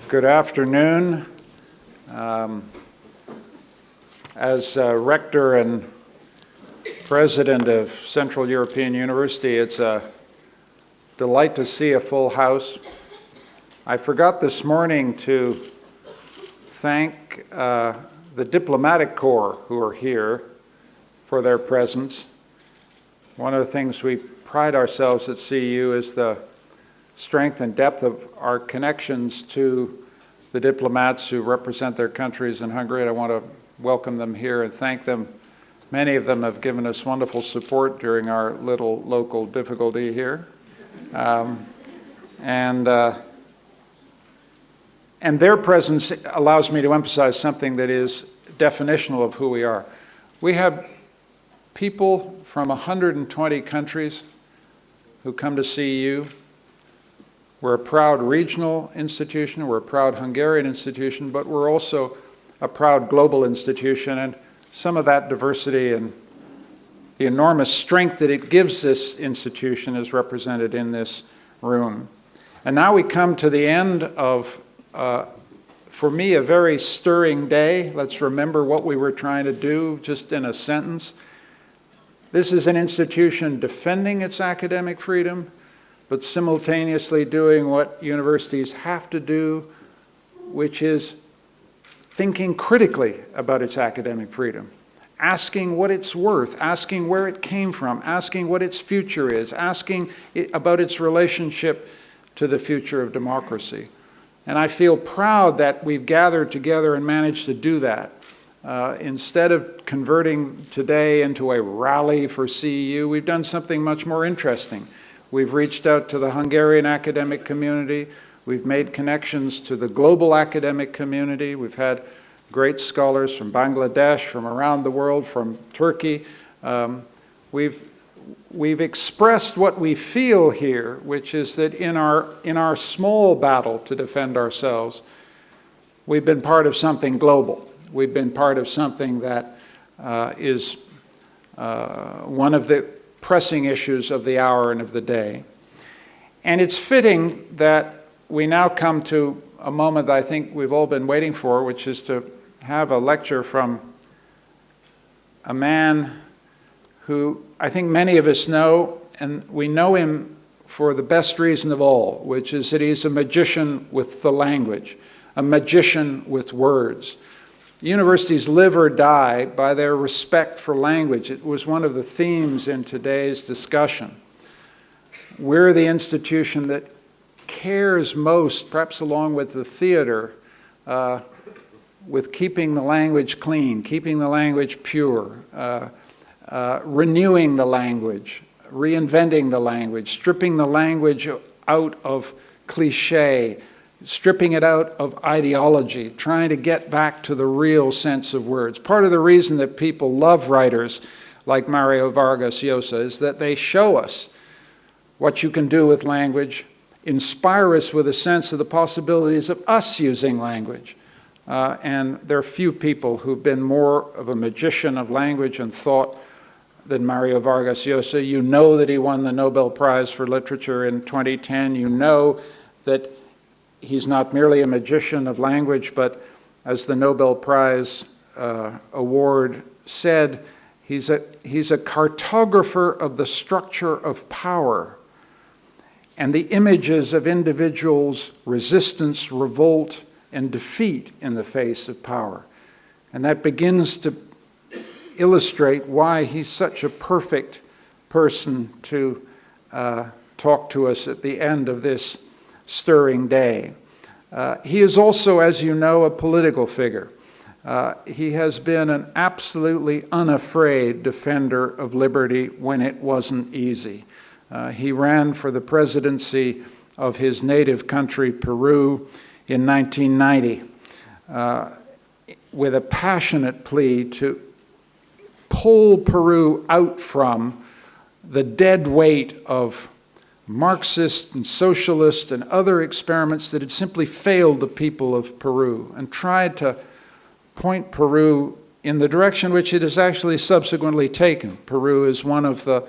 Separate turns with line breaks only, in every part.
Good afternoon. As rector and president of Central European University, it's a delight to see a full house. I forgot this morning to thank the diplomatic corps who are here for their presence. One of the things we pride ourselves at CEU is the strength and depth of our connections to the diplomats who represent their countries in Hungary. And I want to welcome them here and thank them. Many of them have given us wonderful support during our little local difficulty here. And their presence allows me to emphasize something that is definitional of who we are. We have people from 120 countries who come to CEU. We're a proud regional institution, we're a proud Hungarian institution, but we're also a proud global institution, and some of that diversity and the enormous strength that it gives this institution is represented in this room. And now we come to the end of, for me, a very stirring day. Let's remember what we were trying to do just in a sentence. This is an institution defending its academic freedom, but simultaneously doing what universities have to do, which is thinking critically about its academic freedom, asking what it's worth, asking where it came from, asking what its future is, asking about its relationship to the future of democracy. And I feel proud that we've gathered together and managed to do that. Instead of converting today into a rally for CEU, we've done something much more interesting. We've reached out to the Hungarian academic community. We've made connections to the global academic community. We've had great scholars from Bangladesh, from around the world, from Turkey. We've expressed what we feel here, which is that in our small battle to defend ourselves, we've been part of something global. We've been part of something that is one of the pressing issues of the hour and of the day. And it's fitting that we now come to a moment that I think we've all been waiting for, which is to have a lecture from a man who I think many of us know, and we know him for the best reason of all, which is that he's a magician with the language, a magician with words. Universities live or die by their respect for language. It was one of the themes in today's discussion. We're the institution that cares most, perhaps along with the theater, with keeping the language clean, keeping the language pure, renewing the language, reinventing the language, stripping the language out of cliché, stripping it out of ideology, trying to get back to the real sense of words. Part of the reason that people love writers like Mario Vargas Llosa is that they show us what you can do with language, inspire us with a sense of the possibilities of us using language. And there are few people who've been more of a magician of language and thought than Mario Vargas Llosa. You know that he won the Nobel Prize for Literature in 2010. You know that he's not merely a magician of language, but as the Nobel Prize award said, he's a cartographer of the structure of power and the images of individuals' resistance, revolt, and defeat in the face of power. And that begins to illustrate why he's such a perfect person to talk to us at the end of this stirring day. He is also, as you know, a political figure. He has been an absolutely unafraid defender of liberty when it wasn't easy. He ran for the presidency of his native country, Peru, in 1990, with a passionate plea to pull Peru out from the dead weight of Marxist and socialist and other experiments that had simply failed the people of Peru, and tried to point Peru in the direction which it has actually subsequently taken. Peru is one of the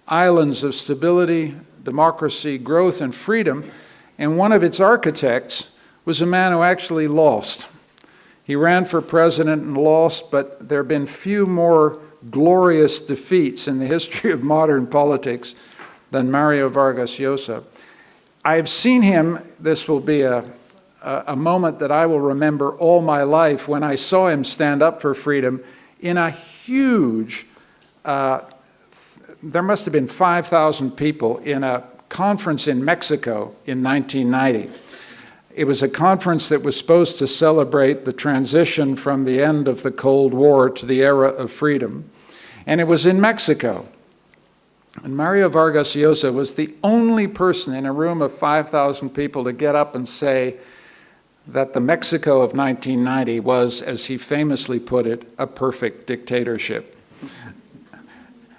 islands of stability, democracy, growth, and freedom, and one of its architects was a man who actually lost. He ran for president and lost, but there have been few more glorious defeats in the history of modern politics than Mario Vargas Llosa. I've seen him, this will be a moment that I will remember all my life, when I saw him stand up for freedom in a huge, there must have been 5,000 people in a conference in Mexico in 1990. It was a conference that was supposed to celebrate the transition from the end of the Cold War to the era of freedom. And it was in Mexico. And Mario Vargas Llosa was the only person in a room of 5,000 people to get up and say that the Mexico of 1990 was, as he famously put it, a perfect dictatorship.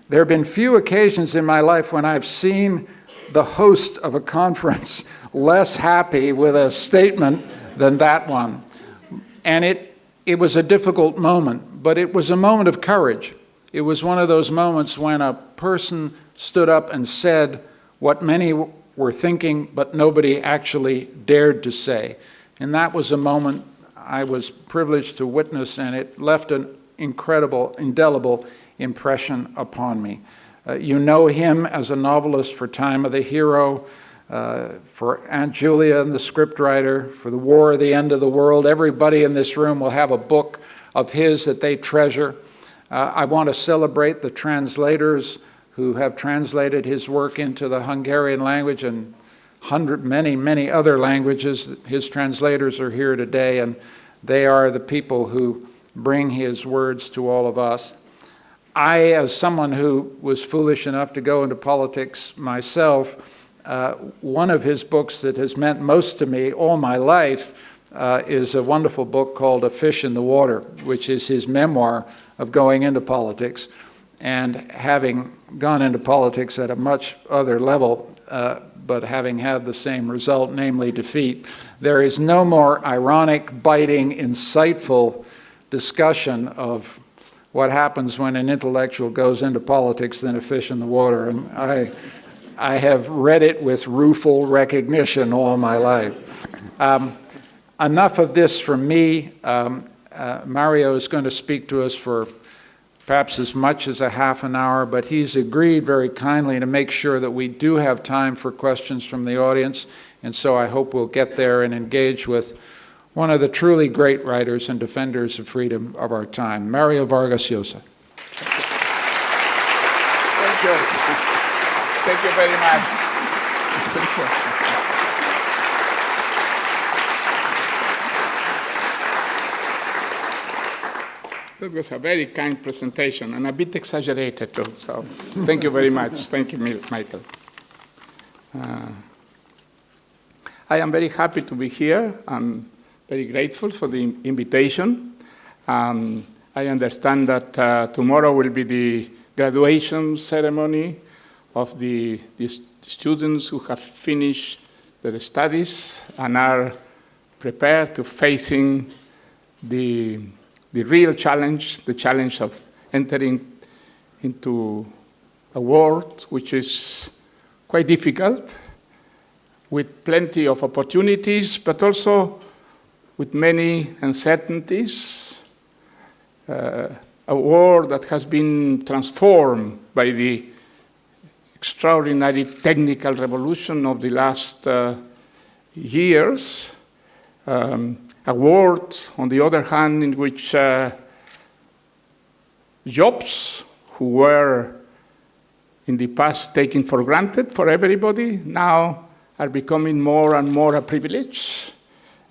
There have been few occasions in my life when I've seen the host of a conference less happy with a statement than that one. And it was a difficult moment, but it was a moment of courage. It was one of those moments when a person stood up and said what many were thinking, but nobody actually dared to say. And that was a moment I was privileged to witness, and it left an incredible, indelible impression upon me. You know him as a novelist for Time of the Hero, for Aunt Julia and the scriptwriter, for The War of the End of the World. Everybody in this room will have a book of his that they treasure. I want to celebrate the translators who have translated his work into the Hungarian language and many other languages. His translators are here today, and they are the people who bring his words to all of us. I, as someone who was foolish enough to go into politics myself, one of his books that has meant most to me all my life is a wonderful book called A Fish in the Water, which is his memoir of going into politics and having gone into politics at a much other level, but having had the same result, namely defeat. There is no more ironic, biting, insightful discussion of what happens when an intellectual goes into politics than A Fish in the Water. And I have read it with rueful recognition all my life. Enough of this from me. Mario is going to speak to us for perhaps as much as a half an hour, but he's agreed very kindly to make sure that we do have time for questions from the audience, and so I hope we'll get there and engage with one of the truly great writers and defenders of freedom of our time, Mario Vargas Llosa.
Thank you. Thank you very much. Thank you. That was a very kind presentation and a bit exaggerated too, so thank you very much. Thank you, Michael. I am very happy to be here. I'm very grateful for the invitation. I understand that tomorrow will be the graduation ceremony of the students who have finished their studies and are prepared to facing the real challenge, the challenge of entering into a world which is quite difficult, with plenty of opportunities, but also with many uncertainties, a world that has been transformed by the extraordinary technical revolution of the last years, a world, on the other hand, in which jobs who were in the past taken for granted for everybody now are becoming more and more a privilege.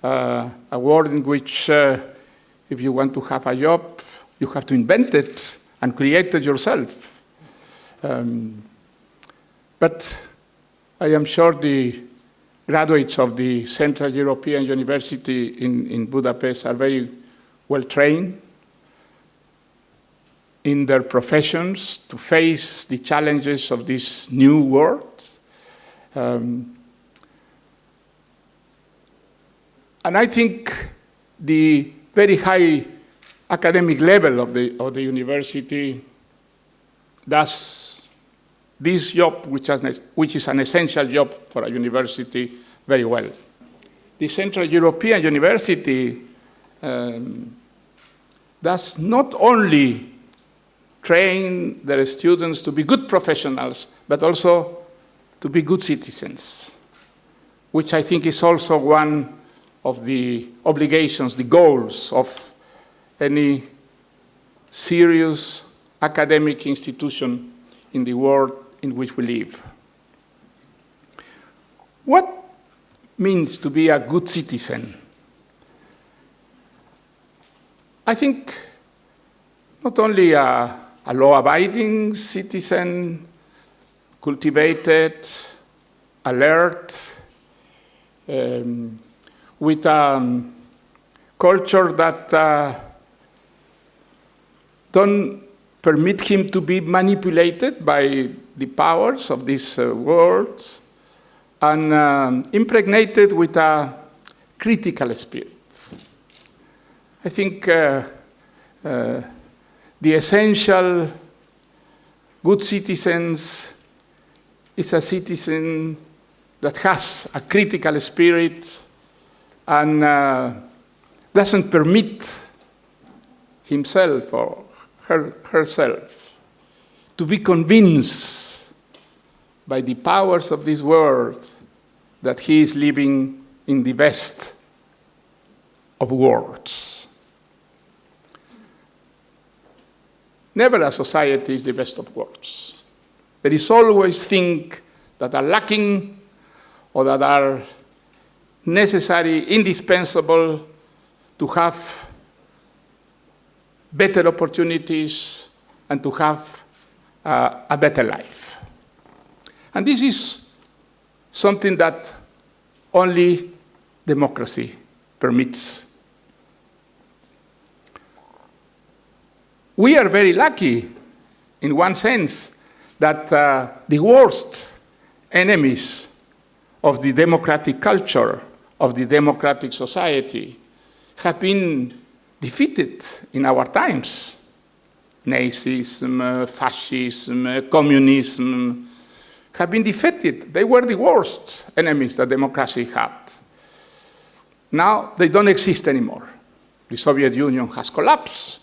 A world in which if you want to have a job, you have to invent it and create it yourself. But I am sure the graduates of the Central European University in Budapest are very well trained in their professions to face the challenges of this new world. And I think the very high academic level of the university does this job, which is an essential job for a university, very well. the Central European University does not only train their students to be good professionals, but also to be good citizens, which I think is also one of the obligations, the goals of any serious academic institution in the world in which we live. What means to be a good citizen? I think not only a law-abiding citizen, cultivated, alert, with a culture that don't permit him to be manipulated by the powers of this world, and impregnated with a critical spirit. I think the essential good citizens is a citizen that has a critical spirit and doesn't permit himself or herself to be convinced by the powers of this world that he is living in the best of worlds. Never a society is the best of worlds. There is always things that are lacking or that are necessary, indispensable to have better opportunities and to have a better life. And this is something that only democracy permits. We are very lucky, in one sense, that the worst enemies of the democratic culture, of the democratic society, have been defeated in our times. Nazism, fascism, communism have been defeated. They were the worst enemies that democracy had. Now they don't exist anymore. The Soviet Union has collapsed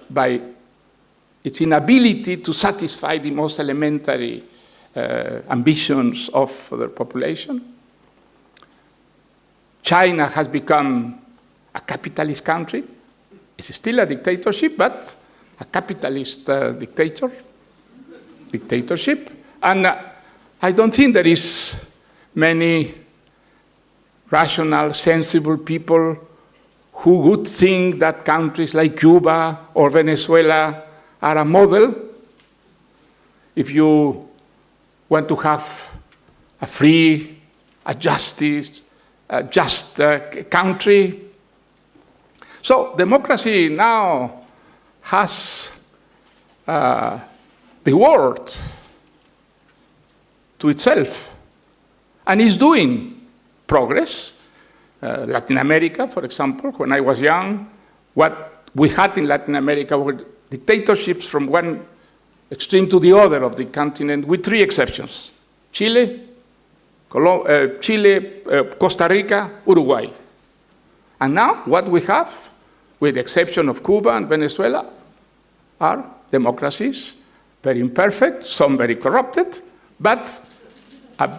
by its inability to satisfy the most elementary ambitions of their population. China has become a capitalist country. It's still a dictatorship, but a capitalist dictatorship. And I don't think there is many rational, sensible people who would think that countries like Cuba or Venezuela are a model if you want to have a free, a just country. So democracy now has the world to itself and is doing progress. Latin America, for example, when I was young, what we had in Latin America were dictatorships from one extreme to the other of the continent, with three exceptions: Chile, Costa Rica, Uruguay. And now what we have, with the exception of Cuba and Venezuela, are democracies, very imperfect, some very corrupted, but a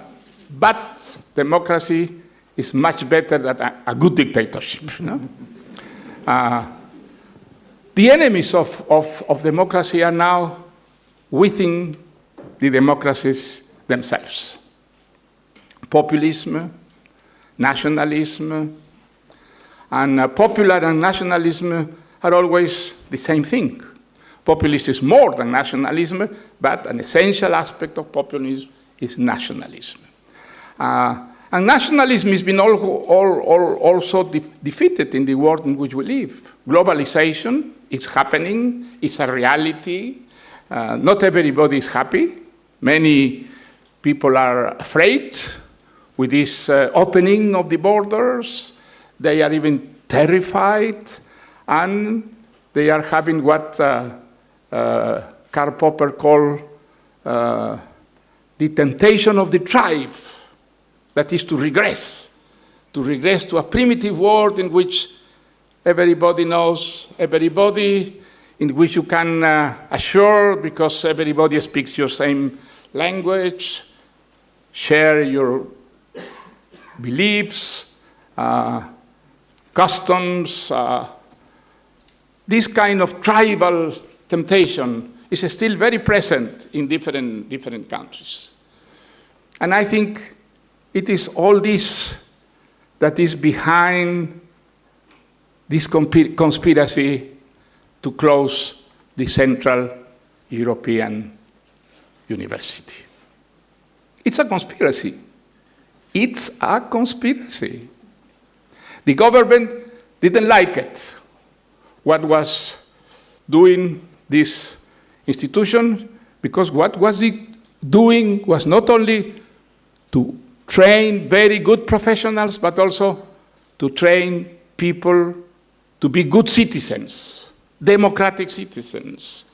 bad democracy is much better than a good dictatorship. No? The enemies of democracy are now within the democracies themselves. Populism, nationalism, and popular and nationalism are always the same thing. Populism is more than nationalism, but an essential aspect of populism is nationalism. And nationalism has been also defeated in the world in which we live. Globalization is happening, it's a reality. Not everybody is happy. Many people are afraid with this opening of the borders. They are even terrified, and they are having what Karl Popper called the temptation of the tribe. That is to regress to a primitive world in which everybody knows everybody, in which you can assure because everybody speaks your same language, share your beliefs, customs. This kind of tribal temptation is still very present in different countries. And I think it is all this that is behind this conspiracy to close the Central European University. It's a conspiracy. It's a conspiracy. The government didn't like it, what was doing this institution, because what was it doing was not only to train very good professionals, but also to train people to be good citizens, democratic citizens,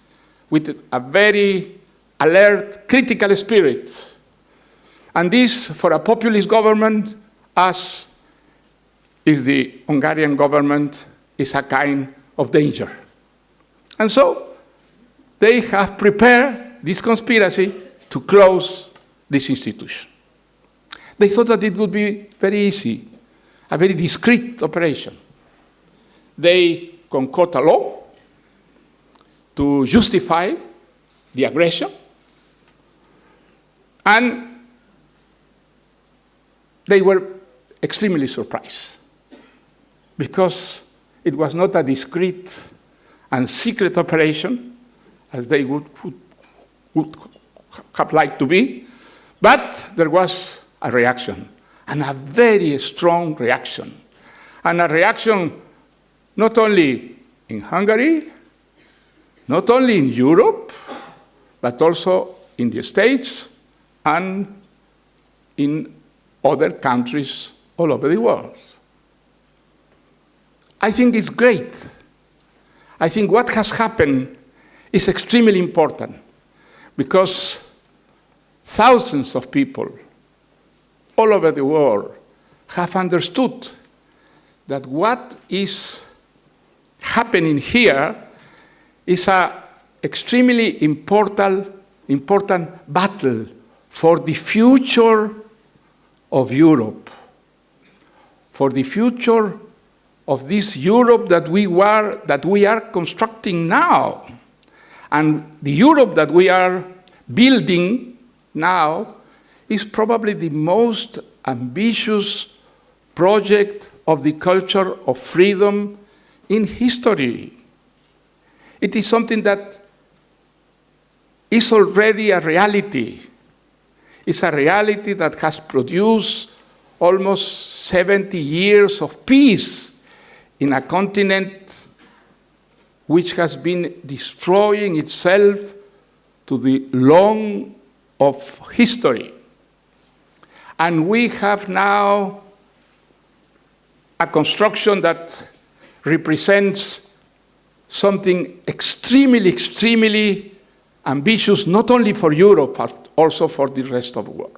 with a very alert, critical spirit. And this, for a populist government, as is the Hungarian government, is a kind of danger. And so they have prepared this conspiracy to close this institution. They thought that it would be very easy, a very discreet operation. They concoct a law to justify the aggression, and they were extremely surprised because it was not a discreet and secret operation as they would have liked to be, but there was a reaction, and a very strong reaction, and a reaction not only in Hungary, not only in Europe, but also in the States and in other countries all over the world. I think it's great. I think what has happened is extremely important because thousands of people all over the world have understood that what is happening here is an extremely important battle for the future of Europe, for the future of this Europe that we are constructing now. And the Europe that we are building now is probably the most ambitious project of the culture of freedom in history. It is something that is already a reality. It's a reality that has produced almost 70 years of peace in a continent which has been destroying itself to the long of history. And we have now a construction that represents something extremely ambitious, not only for Europe, but also for the rest of the world.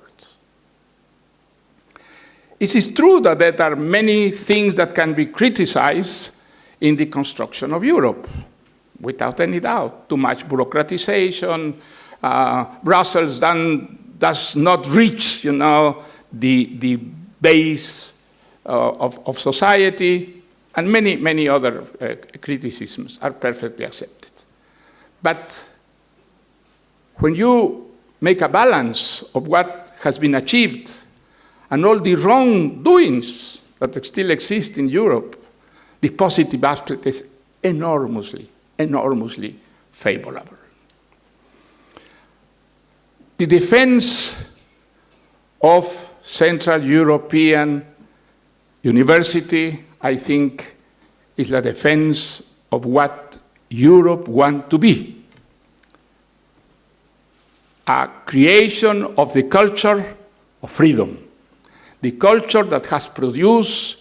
It is true that there are many things that can be criticized in the construction of Europe, without any doubt. Too much bureaucratization, Brussels does not reach, the base of society, and many other criticisms are perfectly accepted. But when you make a balance of what has been achieved and all the wrongdoings that still exist in Europe, the positive aspect is enormously favorable. The defense of Central European University, I think, is the defense of what Europe wants to be. A creation of the culture of freedom, the culture that has produced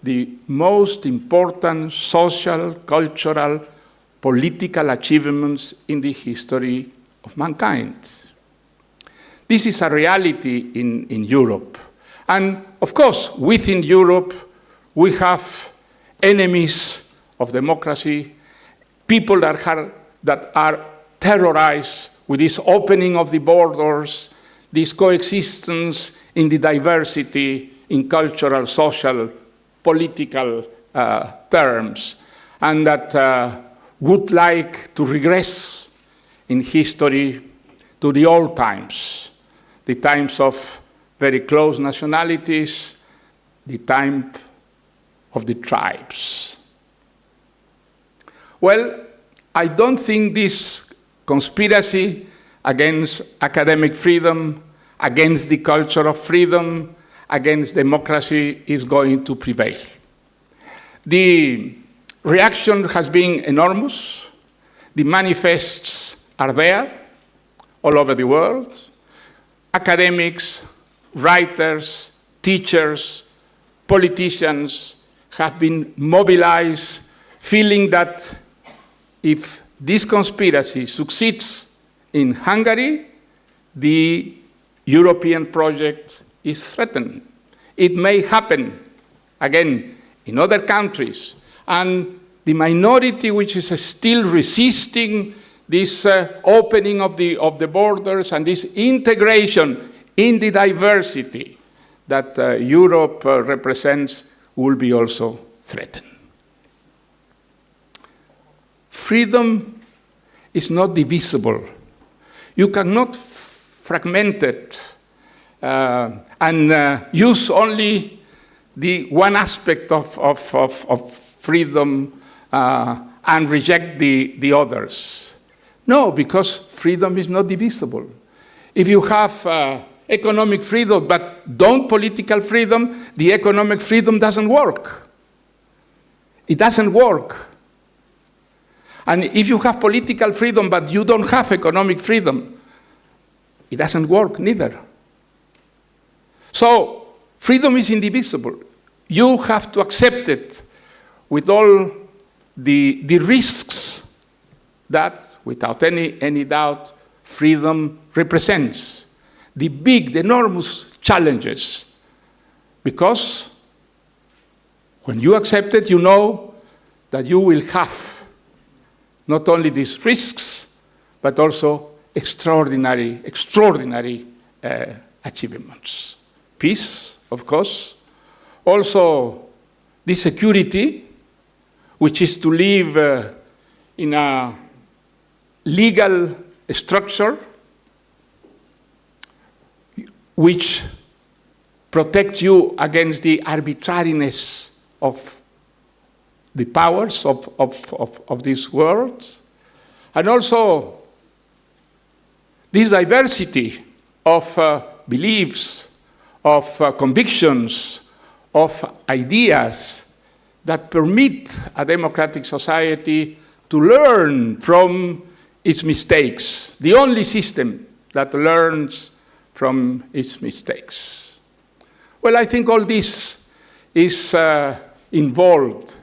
the most important social, cultural, political achievements in the history of mankind. This is a reality in Europe, And of course, within Europe, we have enemies of democracy, people that are terrorized with this opening of the borders, this coexistence in the diversity in cultural, social, political terms, and that would like to regress in history to the old times, the times of very close nationalities, the time of the tribes. Well, I don't think this conspiracy against academic freedom, against the culture of freedom, against democracy is going to prevail. The reaction has been enormous. The manifests are there all over the world. Academics, writers, teachers, politicians have been mobilized, feeling that if this conspiracy succeeds in Hungary, the European project is threatened. It may happen, again, in other countries. And the minority which is still resisting this opening of the borders and this integration in the diversity that Europe represents will be also threatened. Freedom is not divisible. You cannot fragment it and use only the one aspect of freedom and reject the others. No, because freedom is not divisible. If you have economic freedom but don't political freedom, the economic freedom doesn't work. It doesn't work. And if you have political freedom but you don't have economic freedom, it doesn't work neither. So freedom is indivisible. You have to accept it with all the risks that, without any doubt, freedom represents. The big, the enormous challenges. Because when you accept it, you know that you will have not only these risks, but also extraordinary achievements. Peace, of course. Also, the security, which is to live in a legal structure which protects you against the arbitrariness of the powers of this world. And also, this diversity of beliefs, of convictions, of ideas that permit a democratic society to learn from its mistakes, the only system that learns from its mistakes. Well, I think all this is involved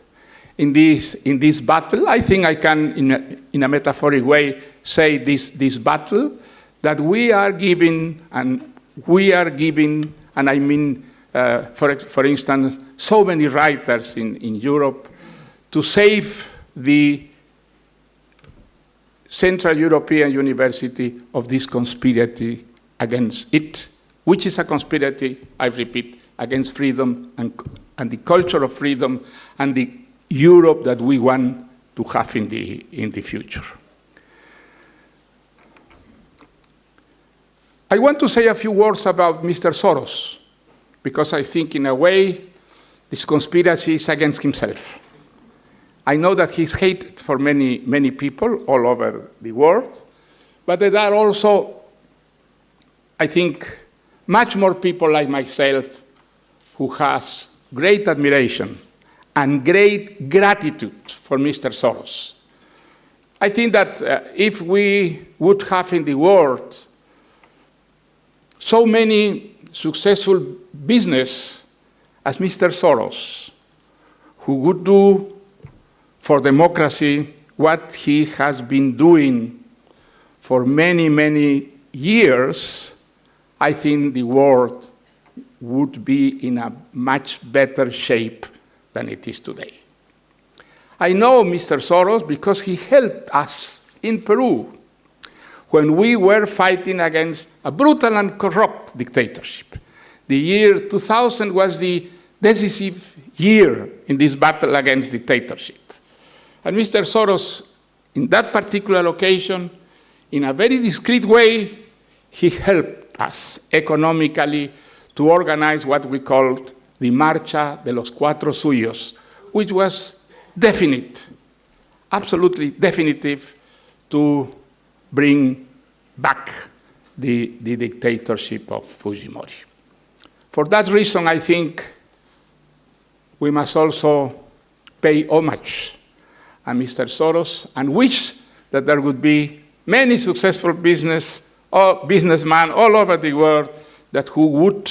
in this battle. I think I can, in a metaphoric way, say this battle that we are giving, and I mean, for instance, so many writers in Europe to save the Central European University of this conspiracy against it, which is a conspiracy, I repeat, against freedom and the culture of freedom and the Europe that we want to have in the future. I want to say a few words about Mr. Soros, because I think in a way this conspiracy is against himself. I know that he's hated for many people all over the world, but there are also, I think, much more people like myself who has great admiration and great gratitude for Mr. Soros. I think that if we would have in the world so many successful business as Mr. Soros, who would do for democracy what he has been doing for many years, I think the world would be in a much better shape than it is today. I know Mr. Soros because he helped us in Peru when we were fighting against a brutal and corrupt dictatorship. The year 2000 was the decisive year in this battle against dictatorship. And Mr. Soros, in that particular occasion, in a very discreet way, he helped us economically to organize what we called the Marcha de los Cuatro Suyos, which was definite, absolutely definitive, to bring back the dictatorship of Fujimori. For that reason, I think we must also pay homage to Mr. Soros and wish that there would be many successful businessmen all over the world that who would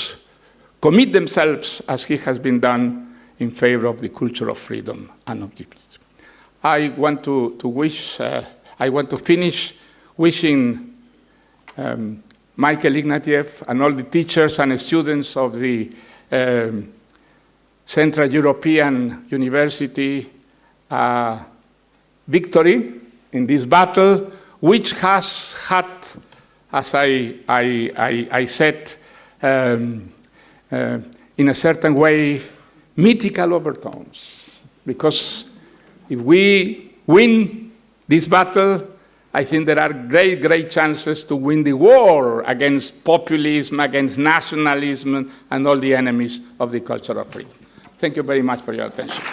commit themselves, as he has been done, in favor of the culture of freedom and optimism. I want to finish wishing Michael Ignatieff and all the teachers and students of the Central European University victory in this battle, which has had, as I said, in a certain way, mythical overtones. Because if we win this battle, I think there are great, great chances to win the war against populism, against nationalism, and all the enemies of the culture of freedom. Thank you very much for your attention.